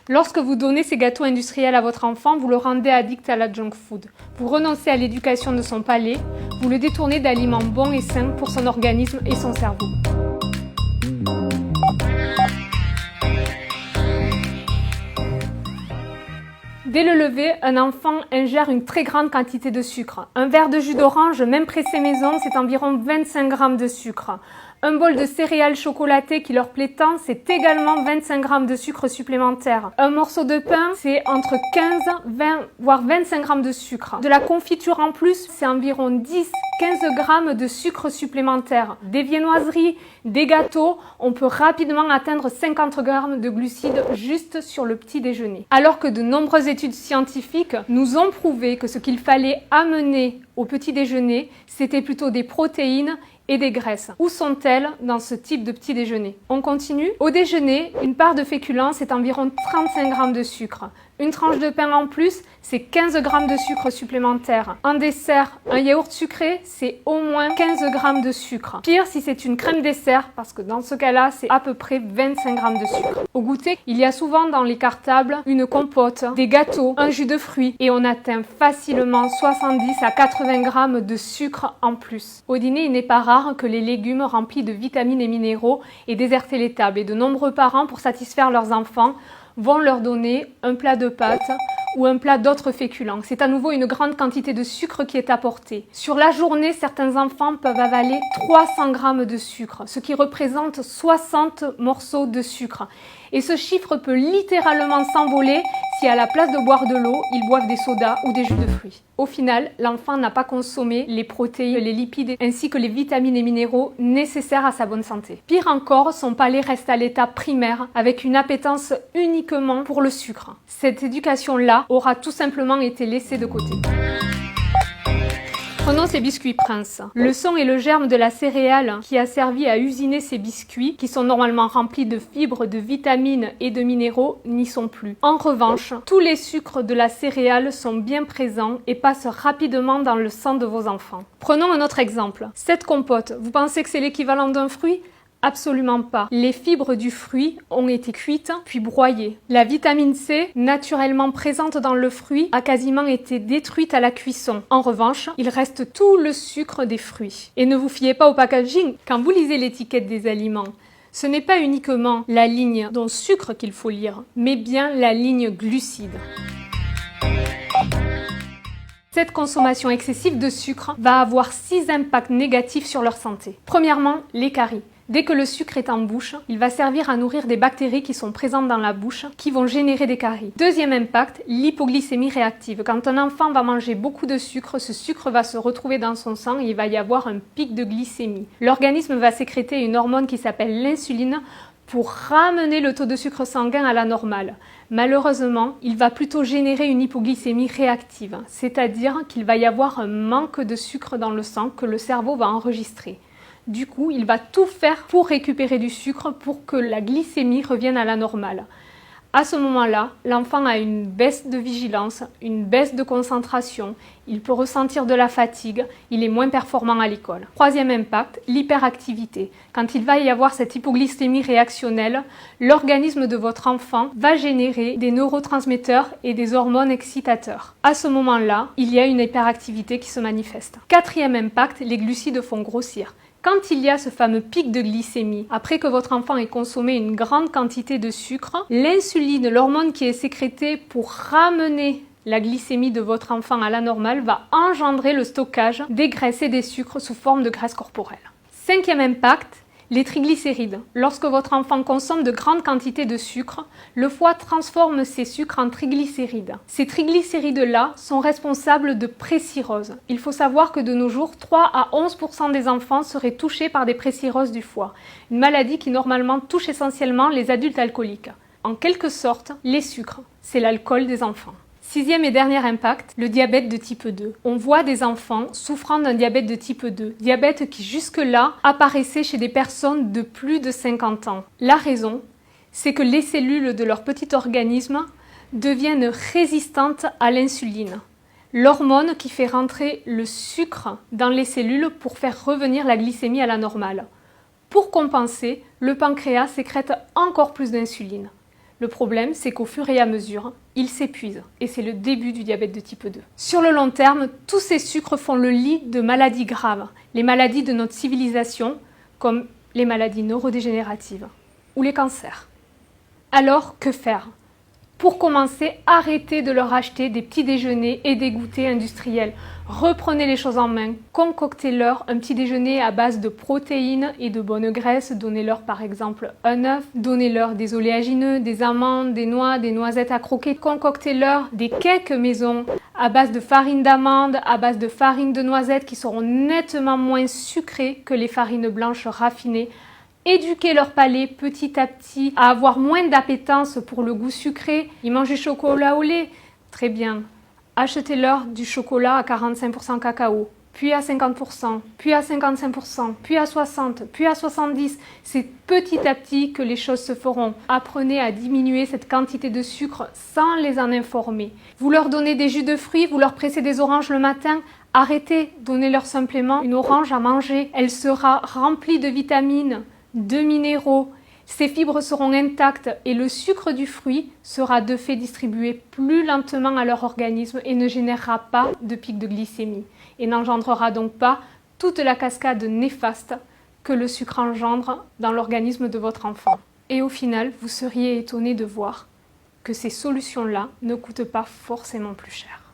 Lorsque vous donnez ces gâteaux industriels à votre enfant, vous le rendez addict à la junk food. Vous renoncez à l'éducation de son palais, vous le détournez d'aliments bons et sains pour son organisme et son cerveau. Dès le lever, un enfant ingère une très grande quantité de sucre. Un verre de jus d'orange, même pressé maison, c'est environ 25 g de sucre. Un bol de céréales chocolatées qui leur plaît tant, c'est également 25 g de sucre supplémentaire. Un morceau de pain, c'est entre 15, 20, voire 25 g de sucre. De la confiture en plus, c'est environ 10, 15 g de sucre supplémentaire. Des viennoiseries, des gâteaux, on peut rapidement atteindre 50 g de glucides juste sur le petit déjeuner. Alors que de nombreuses études scientifiques nous ont prouvé que ce qu'il fallait amener au petit déjeuner, c'était plutôt des protéines et des graisses. Où sont-elles dans ce type de petit déjeuner? On continue. Au déjeuner, une part de féculents, c'est environ 35 g de sucre. Une tranche de pain en plus, c'est 15 g de sucre supplémentaire. En dessert, un yaourt sucré, c'est au moins 15 g de sucre. Pire si c'est une crème dessert, parce que dans ce cas-là, c'est à peu près 25 g de sucre. Au goûter, il y a souvent dans les cartables une compote, des gâteaux, un jus de fruits, et on atteint facilement 70 à 80 g de sucre en plus. Au dîner, il n'est pas rare que les légumes remplis de vitamines et minéraux aient déserté les tables, et de nombreux parents, pour satisfaire leurs enfants, vont leur donner un plat de pâtes ou un plat d'autres féculents. C'est à nouveau une grande quantité de sucre qui est apportée. Sur la journée, certains enfants peuvent avaler 300 g de sucre, ce qui représente 60 morceaux de sucre. Et ce chiffre peut littéralement s'envoler si à la place de boire de l'eau, ils boivent des sodas ou des jus de fruits. Au final, l'enfant n'a pas consommé les protéines, les lipides ainsi que les vitamines et minéraux nécessaires à sa bonne santé. Pire encore, son palais reste à l'état primaire avec une appétence uniquement pour le sucre. Cette éducation-là aura tout simplement été laissée de côté. Prenons ces biscuits Prince. Le son et le germe de la céréale qui a servi à usiner ces biscuits, qui sont normalement remplis de fibres, de vitamines et de minéraux, n'y sont plus. En revanche, tous les sucres de la céréale sont bien présents et passent rapidement dans le sang de vos enfants. Prenons un autre exemple. Cette compote, vous pensez que c'est l'équivalent d'un fruit ? Absolument pas. Les fibres du fruit ont été cuites puis broyées. La vitamine C, naturellement présente dans le fruit, a quasiment été détruite à la cuisson. En revanche, il reste tout le sucre des fruits. Et ne vous fiez pas au packaging. Quand vous lisez l'étiquette des aliments, ce n'est pas uniquement la ligne dont sucre qu'il faut lire, mais bien la ligne glucides. Cette consommation excessive de sucre va avoir 6 impacts négatifs sur leur santé. Premièrement, les caries. Dès que le sucre est en bouche, il va servir à nourrir des bactéries qui sont présentes dans la bouche, qui vont générer des caries. Deuxième impact, l'hypoglycémie réactive. Quand un enfant va manger beaucoup de sucre, ce sucre va se retrouver dans son sang et il va y avoir un pic de glycémie. L'organisme va sécréter une hormone qui s'appelle l'insuline pour ramener le taux de sucre sanguin à la normale. Malheureusement, il va plutôt générer une hypoglycémie réactive, c'est-à-dire qu'il va y avoir un manque de sucre dans le sang que le cerveau va enregistrer. Du coup, il va tout faire pour récupérer du sucre pour que la glycémie revienne à la normale. À ce moment-là, l'enfant a une baisse de vigilance, une baisse de concentration, il peut ressentir de la fatigue, il est moins performant à l'école. Troisième impact, l'hyperactivité. Quand il va y avoir cette hypoglycémie réactionnelle, l'organisme de votre enfant va générer des neurotransmetteurs et des hormones excitateurs. À ce moment-là, il y a une hyperactivité qui se manifeste. Quatrième impact, les glucides font grossir. Quand il y a ce fameux pic de glycémie, après que votre enfant ait consommé une grande quantité de sucre, l'insuline, l'hormone qui est sécrétée pour ramener la glycémie de votre enfant à la normale, va engendrer le stockage des graisses et des sucres sous forme de graisse corporelle. Cinquième impact, les triglycérides. Lorsque votre enfant consomme de grandes quantités de sucre, le foie transforme ces sucres en triglycérides. Ces triglycérides-là sont responsables de précirrhose. Il faut savoir que de nos jours, 3 à 11% des enfants seraient touchés par des précirrhoses du foie, une maladie qui normalement touche essentiellement les adultes alcooliques. En quelque sorte, les sucres, c'est l'alcool des enfants. Sixième et dernier impact, le diabète de type 2. On voit des enfants souffrant d'un diabète de type 2, diabète qui jusque-là apparaissait chez des personnes de plus de 50 ans. La raison, c'est que les cellules de leur petit organisme deviennent résistantes à l'insuline, l'hormone qui fait rentrer le sucre dans les cellules pour faire revenir la glycémie à la normale. Pour compenser, le pancréas sécrète encore plus d'insuline. Le problème, c'est qu'au fur et à mesure, ils s'épuisent et c'est le début du diabète de type 2. Sur le long terme, tous ces sucres font le lit de maladies graves, les maladies de notre civilisation, comme les maladies neurodégénératives ou les cancers. Alors, que faire ? Pour commencer, arrêtez de leur acheter des petits déjeuners et des goûters industriels. Reprenez les choses en main, concoctez-leur un petit déjeuner à base de protéines et de bonnes graisses. Donnez-leur par exemple un œuf, donnez-leur des oléagineux, des amandes, des noix, des noisettes à croquer. Concoctez-leur des cakes maison à base de farine d'amande, à base de farine de noisette qui seront nettement moins sucrées que les farines blanches raffinées. Éduquer leur palais petit à petit à avoir moins d'appétence pour le goût sucré. Ils mangent du chocolat au lait. Très bien. Achetez-leur du chocolat à 45% cacao, puis à 50%, puis à 55%, puis à 60%, puis à 70%. C'est petit à petit que les choses se feront. Apprenez à diminuer cette quantité de sucre sans les en informer. Vous leur donnez des jus de fruits, vous leur pressez des oranges le matin. Arrêtez, donnez-leur simplement une orange à manger. Elle sera remplie de vitamines, de minéraux, ces fibres seront intactes et le sucre du fruit sera de fait distribué plus lentement à leur organisme et ne générera pas de pic de glycémie et n'engendrera donc pas toute la cascade néfaste que le sucre engendre dans l'organisme de votre enfant. Et au final, vous seriez étonné de voir que ces solutions-là ne coûtent pas forcément plus cher.